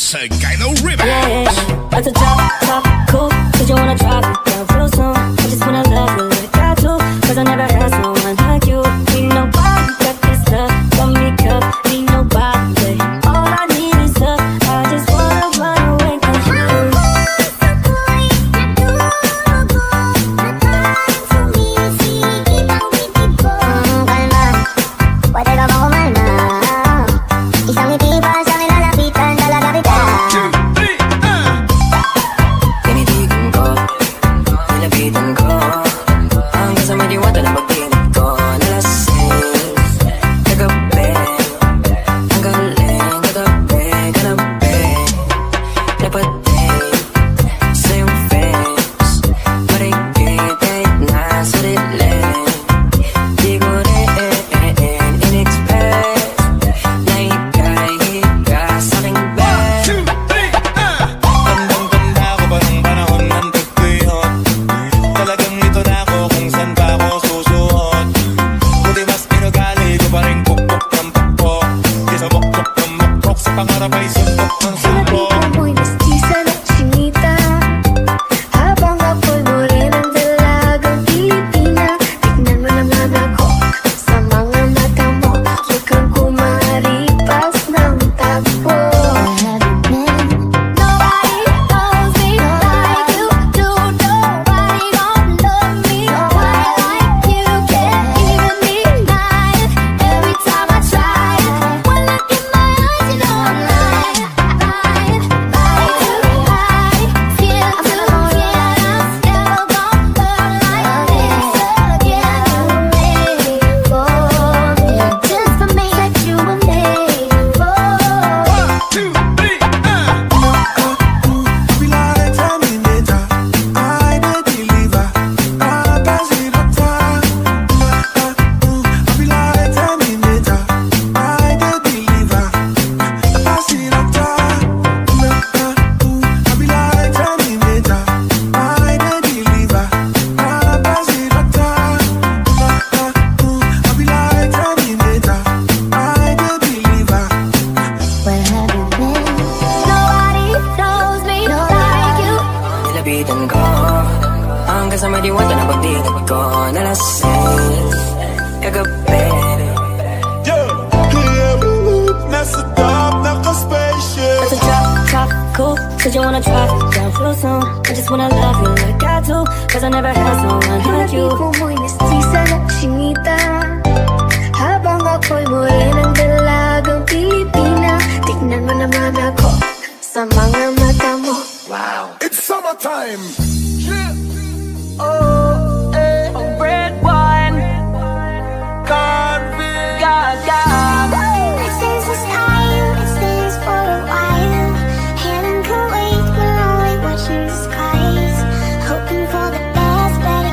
Sagino River. Yeah, at the top, cool. Cause you wanna drop it down real soon. I just wanna love you like I do. Cause I never had someone like you. Ain't nobody got this love. Got me cup, ain't nobody. All I need is love. I just wanna run away from you. Cause you wanna drive it down real soon. I just wanna love you like I do. Cause I never had someone like you. Tipo mo'y mestiza na chinita, habang ako'y morenang dalagang Pilipina. Tignan mo naman ako sa mga mata mo. Wow. It's summertime. Oh, eh, oh, red wine, Carvin, Gaga. It stays this time, it stays for a while. Here in Kuwait, we're only watching the skies, hoping for the best, but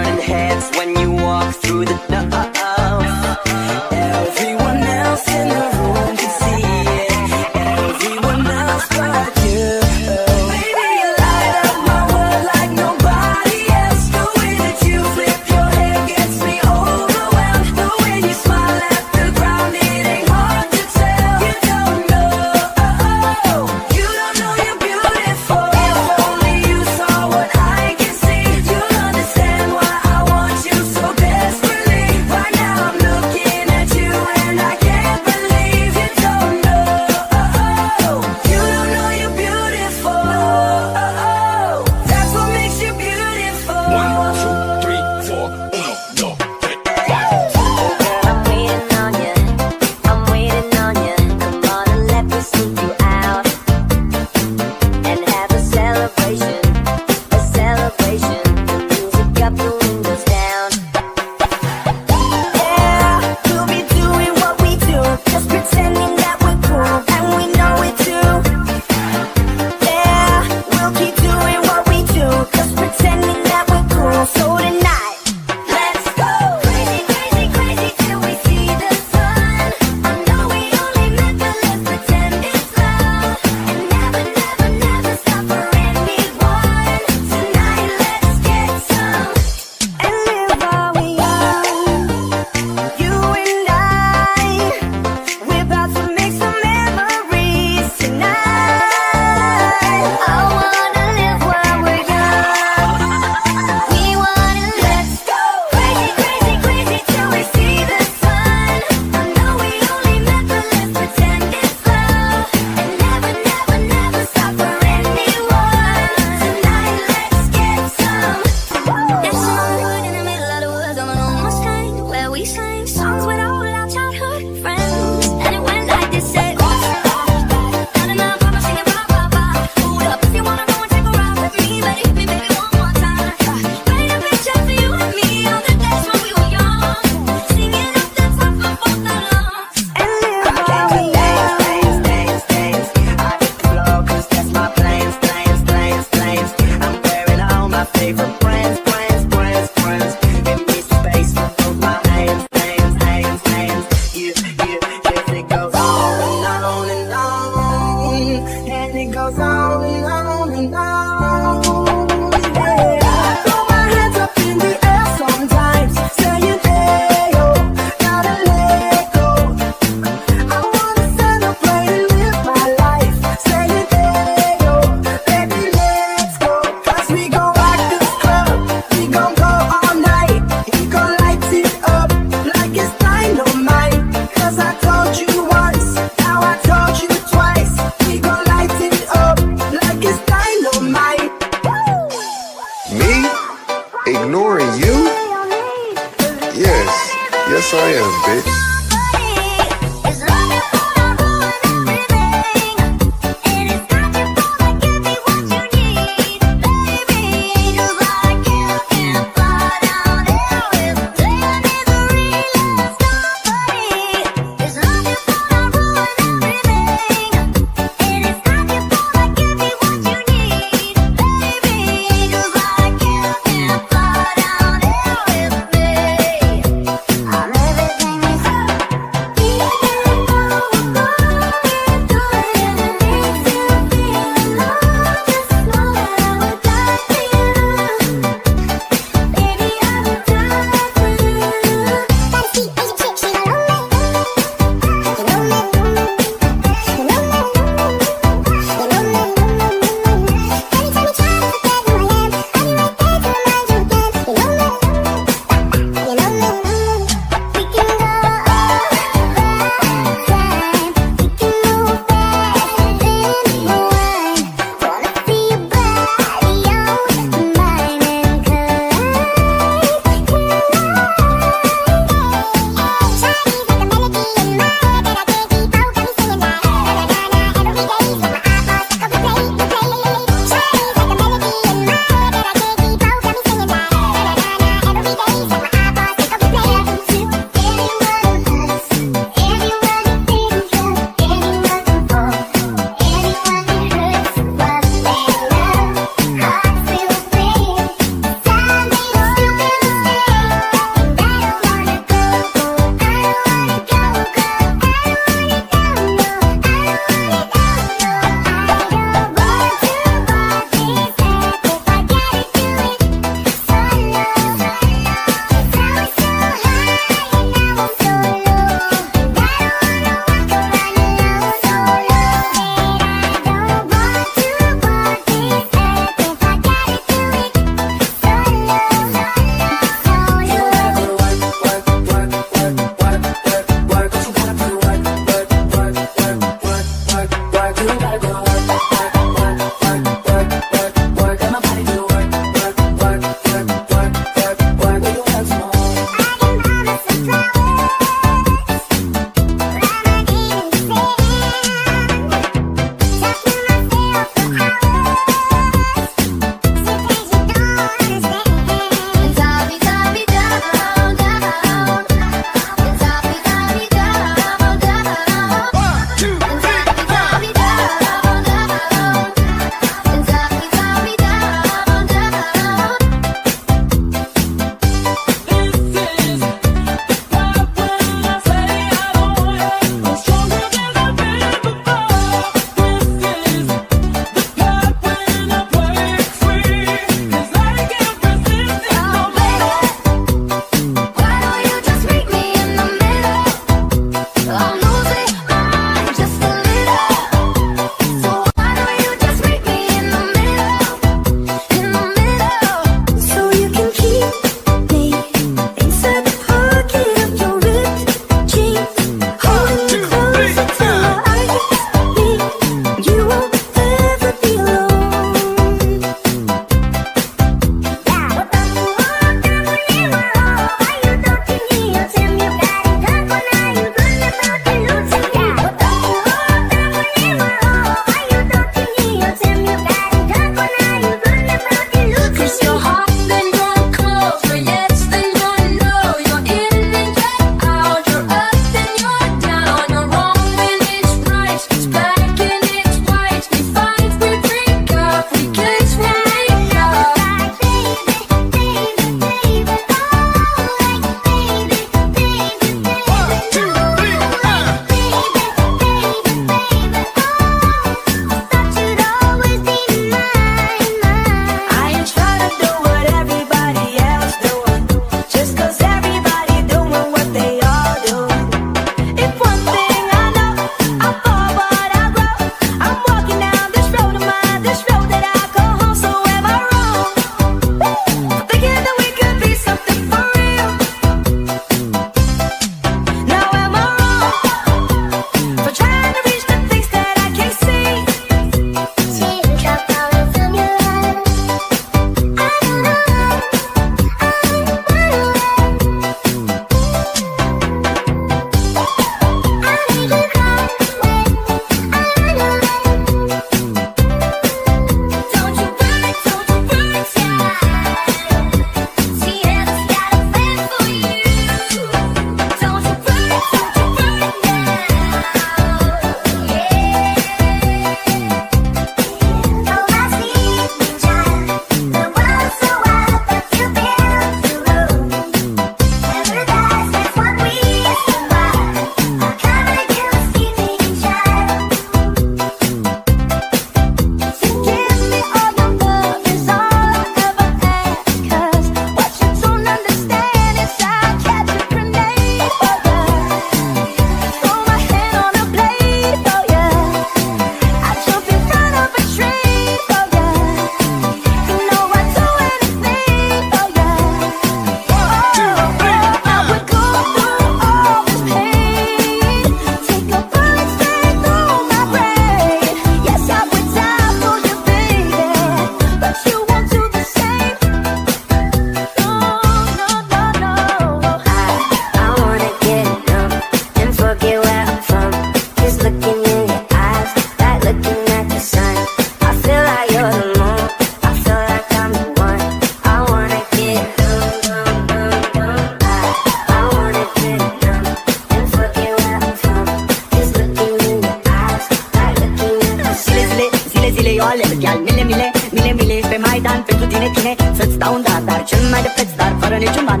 tine să-ți dau un dar cel mai de preț, dar fără niciun ban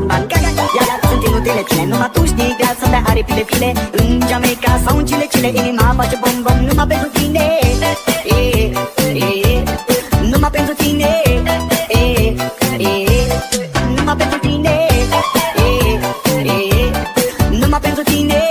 Iar sunt inutile tine, numai tu știi grea să bea aripile în Jamaica sau în Chile inima face bom numai pentru tine numai pentru tine numai pentru tine numai pentru tine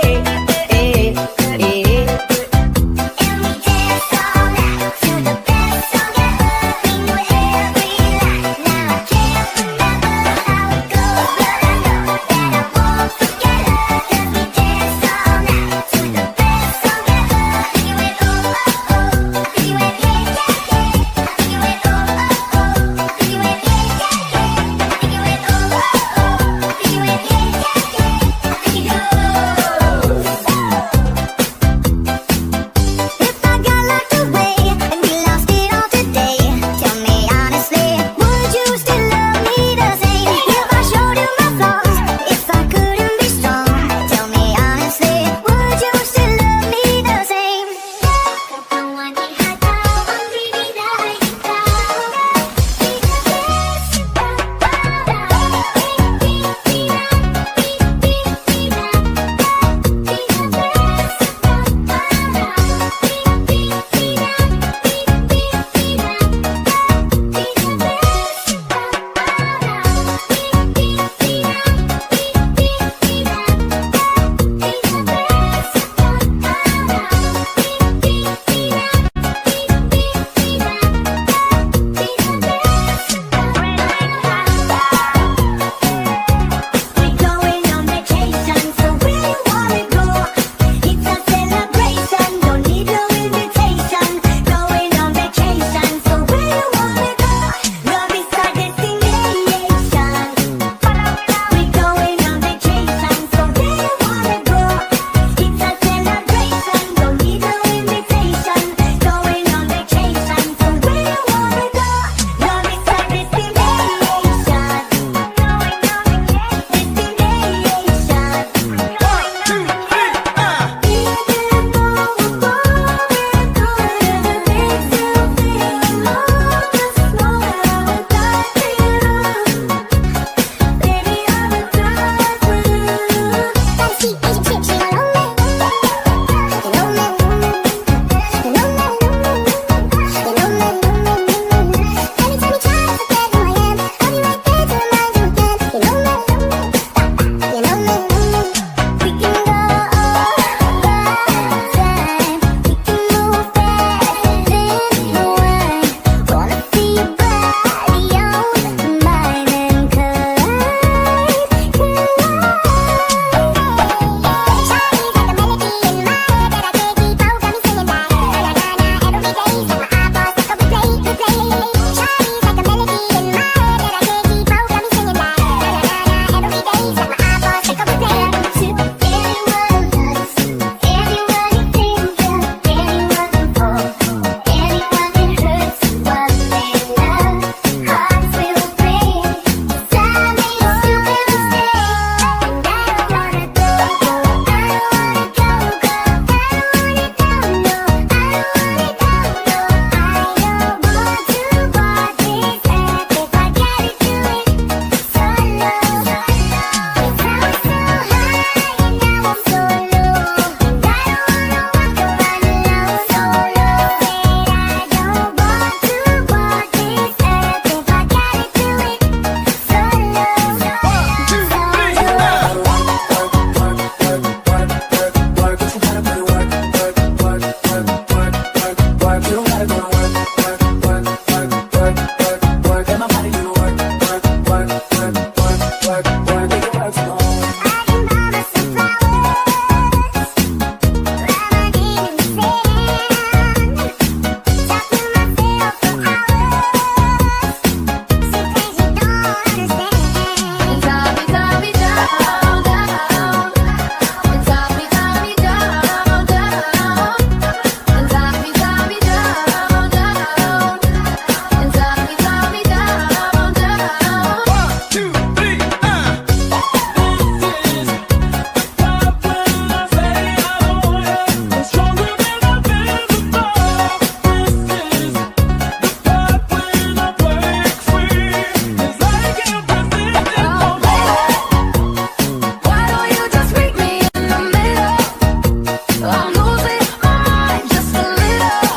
I'm losing my mind just a little.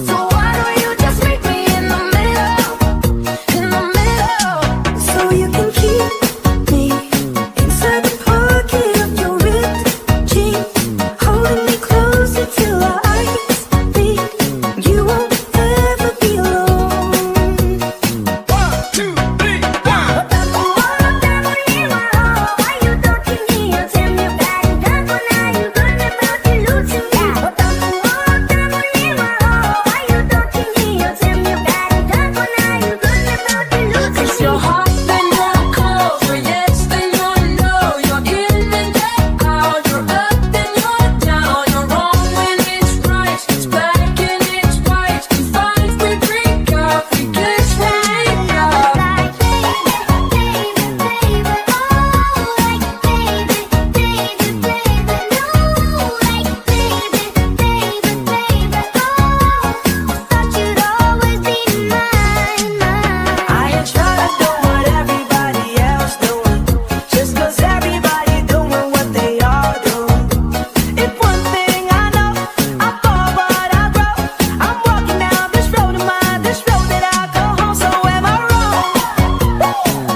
So why don't you just meet me in the middle? In the middle. So you can keep me inside the pocket of your ripped jeans, holding me closer till our eyes meet. You won't ever be alone. 1, 2, 3, 4. Cause you're hot, then you're cold. You're yes, then you're no. You're in, then you're out. You're up, then you're down. You're wrong when it's right. It's black and it's white. We fight, we break up. We kiss, we make up. I ain't tryna do what everybody else doing, just 'cause everybody doing what they all do. If one thing I know, I fall but I grow. I'm walking down this road of mine, this road that I go home. So am I wrong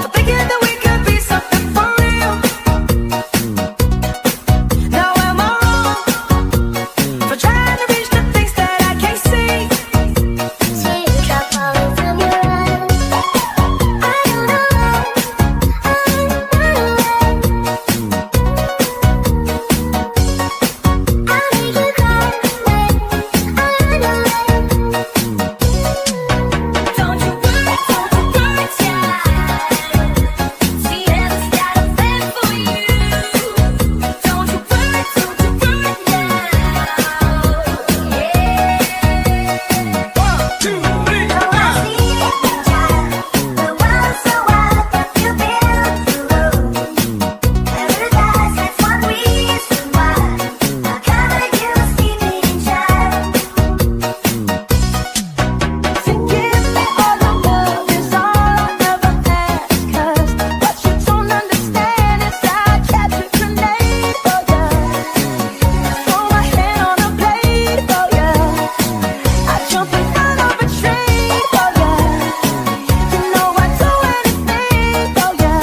for thinking that we could be something for real? Now am I wrong for trying to reach the things that I can't see? Don't you worry, child. See, heaven's got a plan for you. Don't you worry now. Yeah. 1, 2, 3, 4. Forgive me all the love is all I ever ask, 'cause what you don't understand is I captured grenade for ya. Throw my hand on a blade for ya. I jump in out of a train for ya. You know I'd do anything for ya.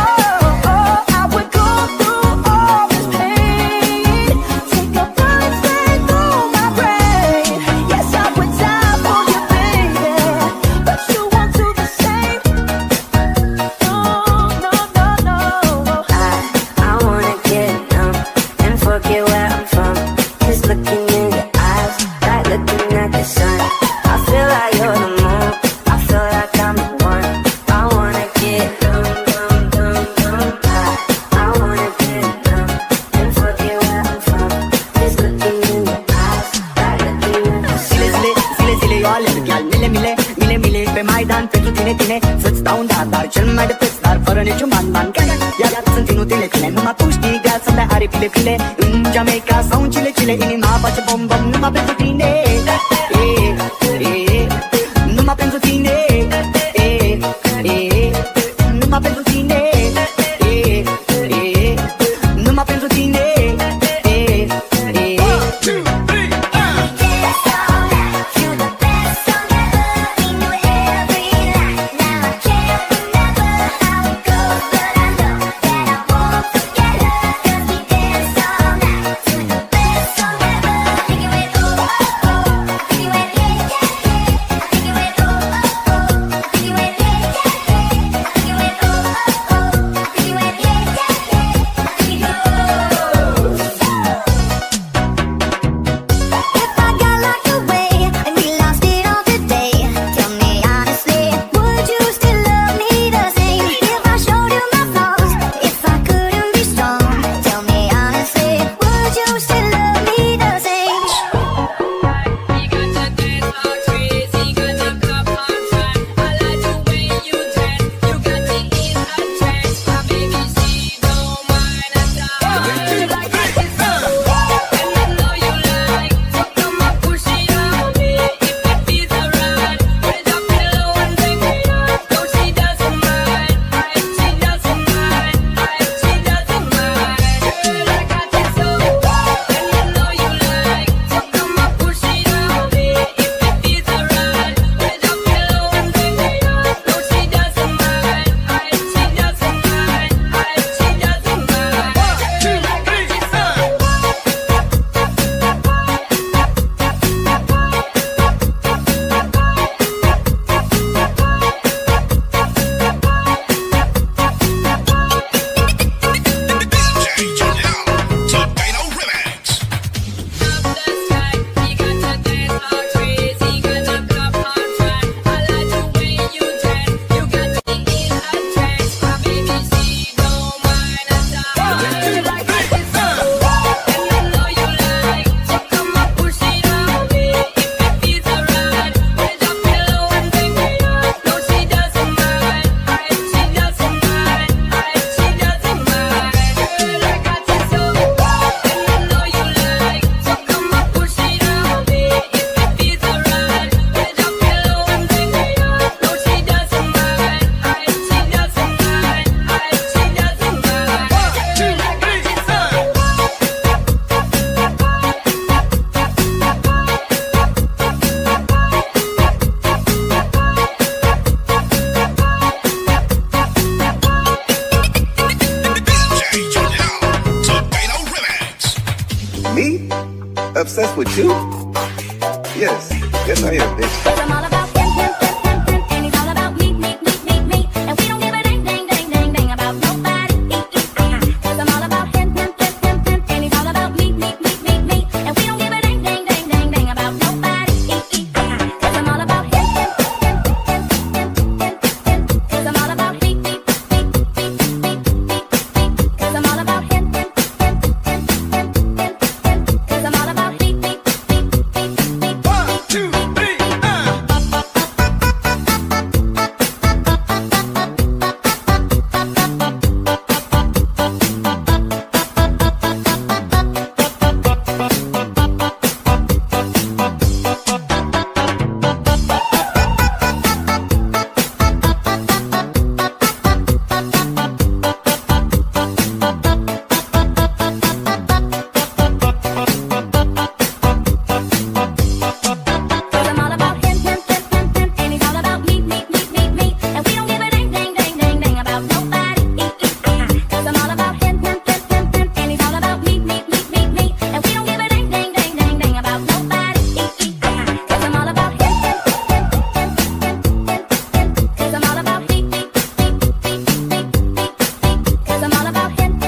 Oh, I would go through all this pain, take a bullet straight through my brain. Yes, I would die for you, baby, but you won't do the same. No, no, no, no. I wanna get numb and forget where I'm from. Just looking in your eyes, like looking at the sun. I feel like you're the moon, I feel like I'm the one. I wanna get numb, numb, numb, numb. I wanna get numb and forget where I'm from. Just looking in your eyes, like looking at the sun. Zile, eu alerg, iar mile, pe Maidan pentru tine, să-ți dau un dar cel mai de preț, dar fără niciun ban. Iar sunt inutile tine, numai tu știi viața de aripile. În Jamaica sau în Chile, inima face bom, numai pentru tine. Numai pentru tine. Numai pentru tine. Numai pentru tine. 1, 2, 3, 4. Oh Obsessed with you? Yes. Yes, I am, bitch. Cause I'm all about him, and he's all about me, and we don't give a dang about nobody. Cause I'm all about him, and he's all about me, and we don't give a dang about nobody. Cause I'm all about him, cause I'm all about me, cause I'm all about him, cause I'm all about me. 1, 2, 3, Cause I'm all about him, and he's all about me, and we don't give a dang about nobody. Cause I'm all about him, and he's all about me, and we don't give a dang about nobody. Cause I'm all about him, cause I'm all about me, cause I'm all about him,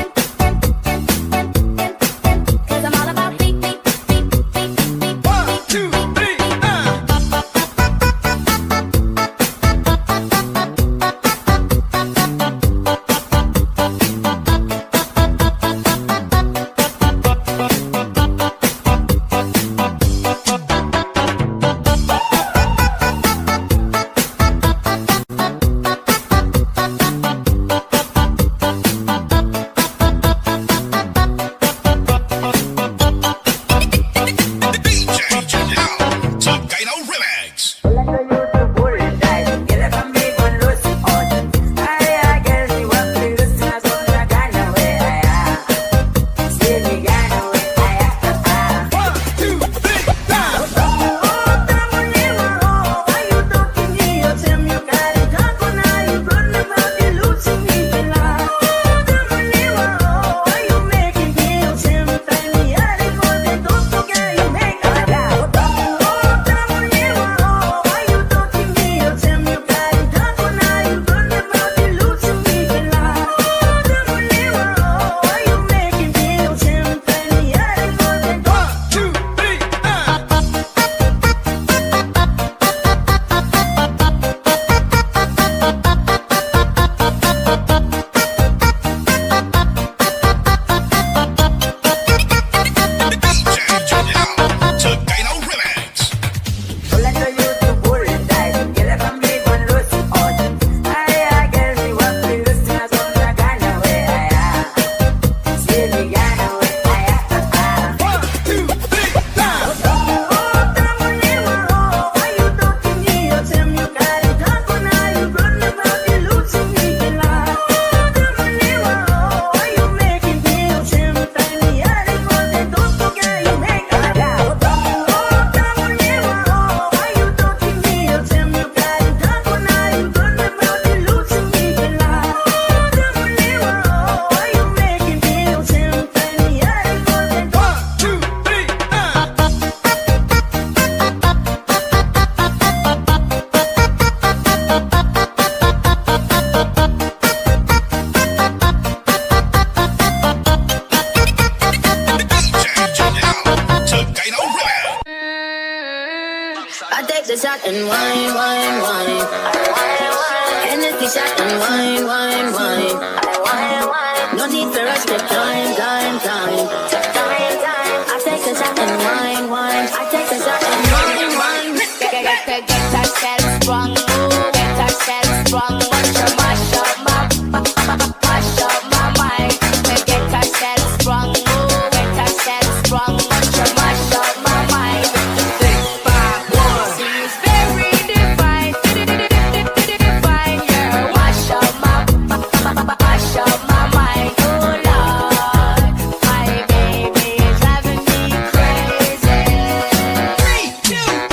cause I'm all about me. 1, 2, 3, I take the shot and wine. Hennessy shot and wine. No need for us to time. I take a shot and wine. I take a shot and wine. Get ourselves strong, get ourselves strong. Mash up my mind. Get ourselves strong, get ourselves strong. Mash up my mind. 6, 5, 1. She's very divine, yeah. Mash up my mind. Oh Lord, my baby is driving me crazy. 3, 2, 1.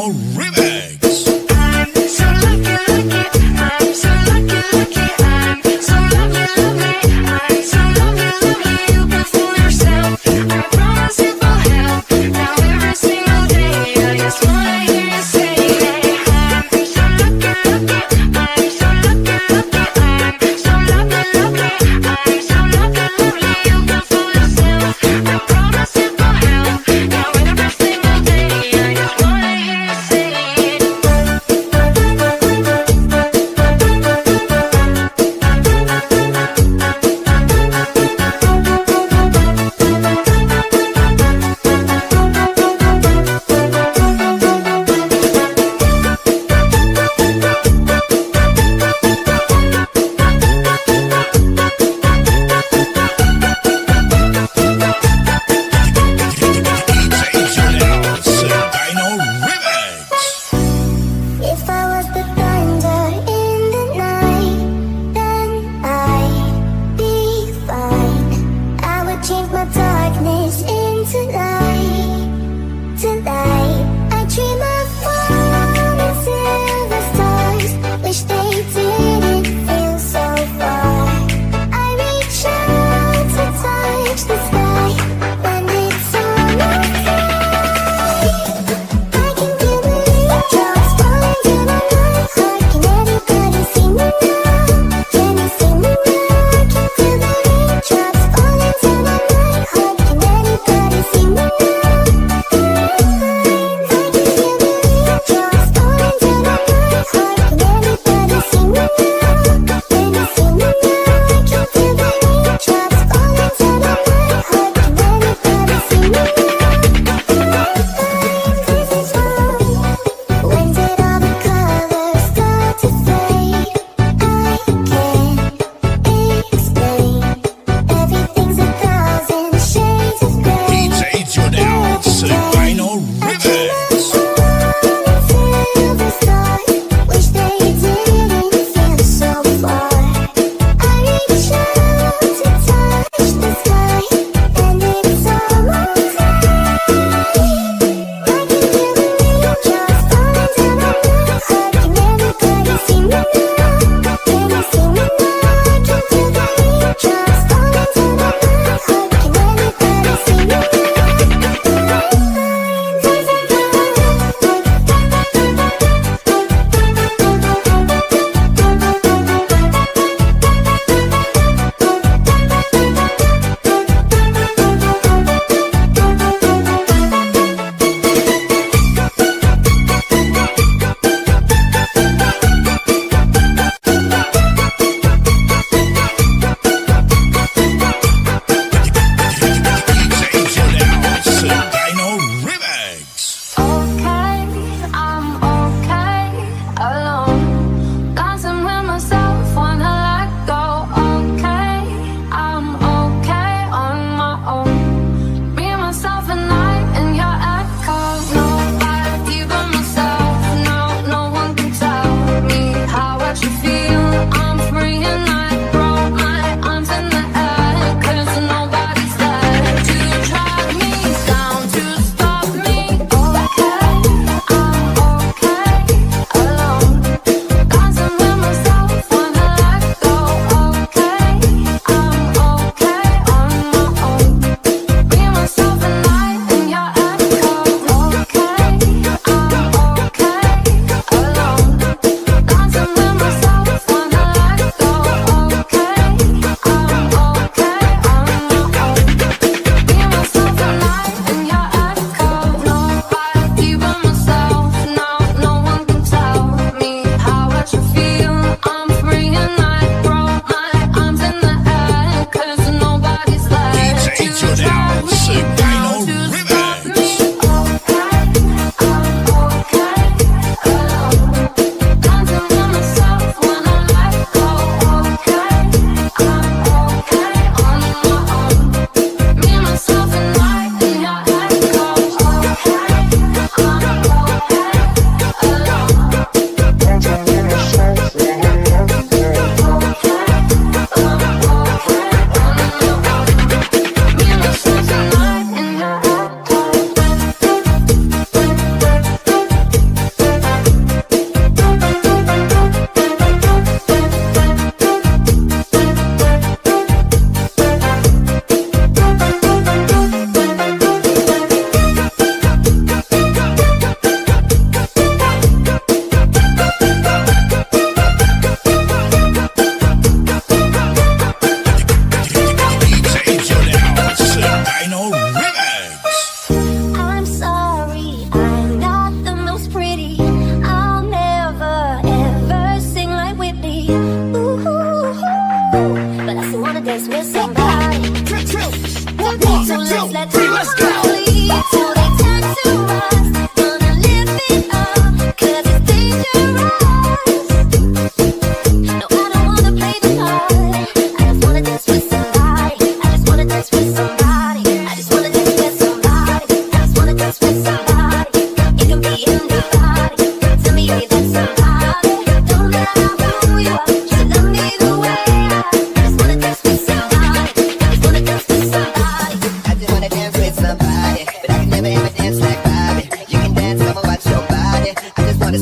Remix. I'm so lucky, lucky. I'm so lucky, lucky. I'm so lovely, lovely. I'm so lovely, lovely. You perform yourself. I promise it will help. Now every single day, I just wanna hear you say that. I'm so lucky, lucky. I'm so lucky, lucky. I'm so lovely, lovely. I'm so lovely, lovely. You perform yourself. I promise it will help. Now every single day, I just wanna hear you say that.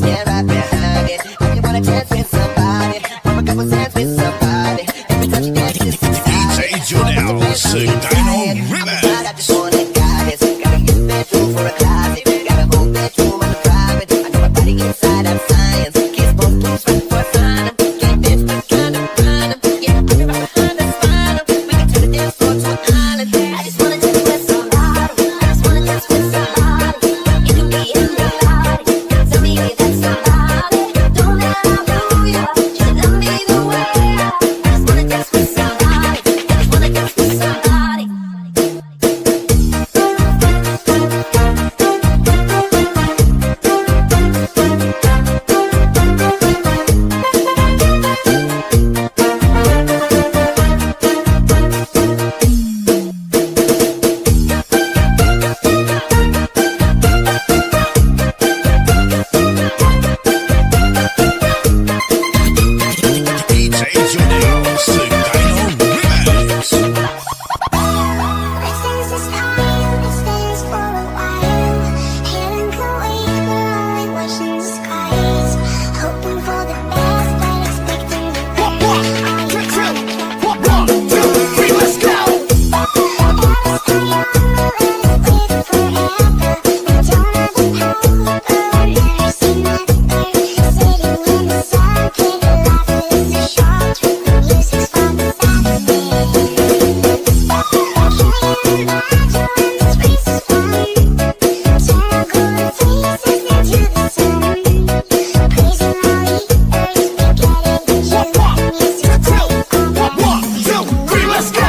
wanna stand right behind it. If you wanna dance with somebody, from a couple cents with somebody. Every time you dance, it's DJ Jonel, Dino Remix. I just wanna guide this. Got a youth bedroom for a closet. Got a whole bedroom on the private. I know my body inside out science. Kiss both toes right before I sign 'em. Can't dance, but kind of find 'em. Yeah, put me right behind the spine 'em. We can turn the dance floor to an island. I just wanna dance with somebody. I just wanna dance with somebody. You can be anybody. Tell me that's somebody. Don't let I know ya. You love me the way I. I just wanna dance with somebody. I just wanna dance with somebody. DJ Jonel, Dino Remix. Things is time, it stays for a while. Hearing could wait, but only watching the skies. Hoping for the best, but expecting the worst. One, two, three, let's go. One, two, three, let's go.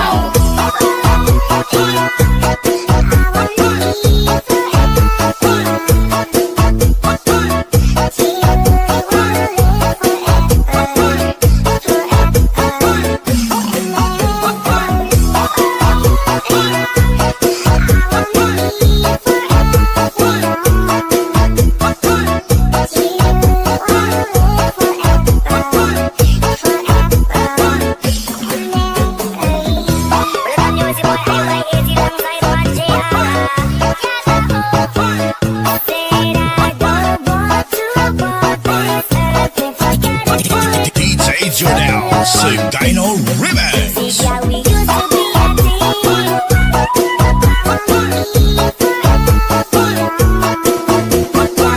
DJ Jonel, Dino Remix. Yeah, we used to be a team. Yeah,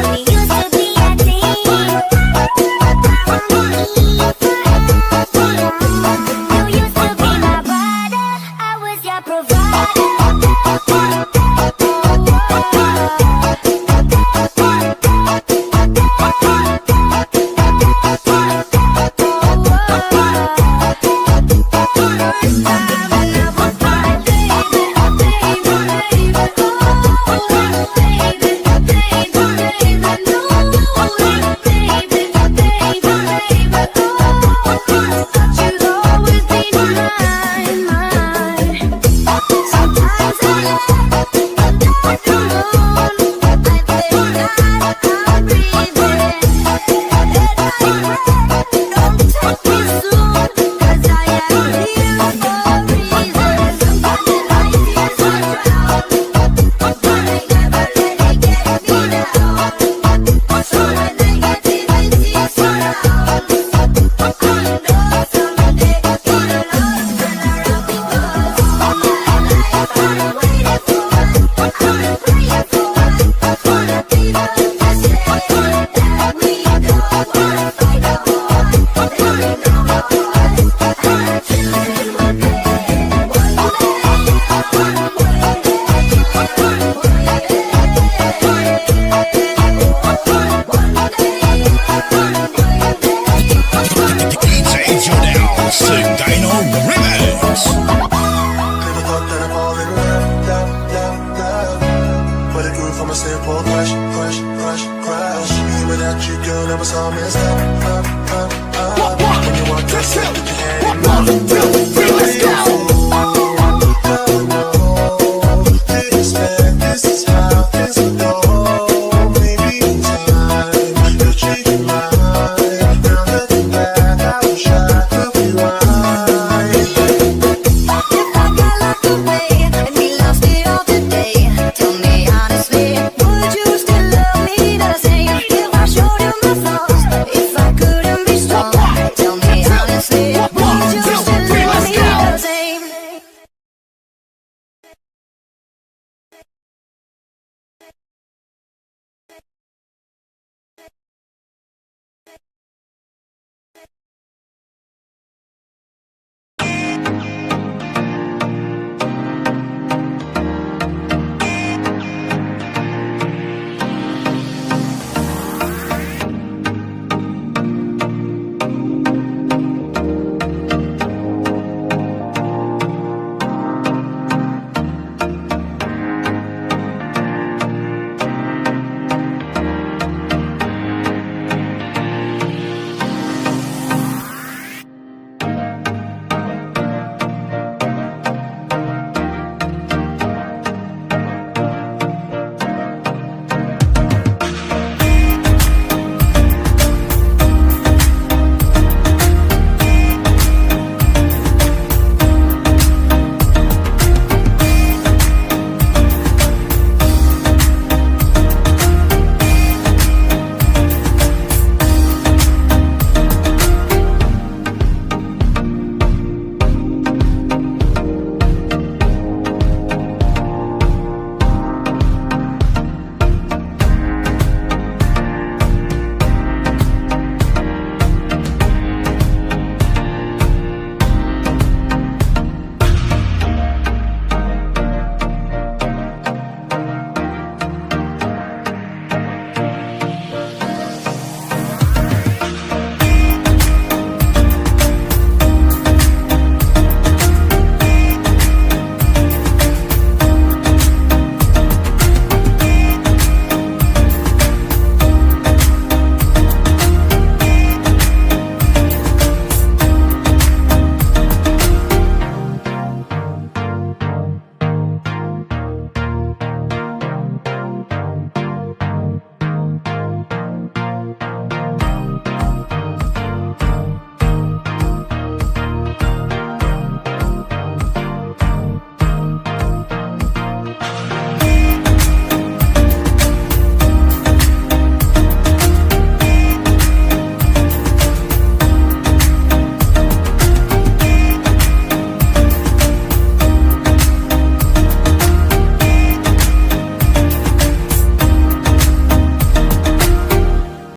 we used to be a team. You used to be my brother, I was your DJ Jonel, Dino Remix. Never thought that I'd fall in love. But it grew from a simple crush. Me without you, girl, never saw me as up. When you walked One, up, you had it. two,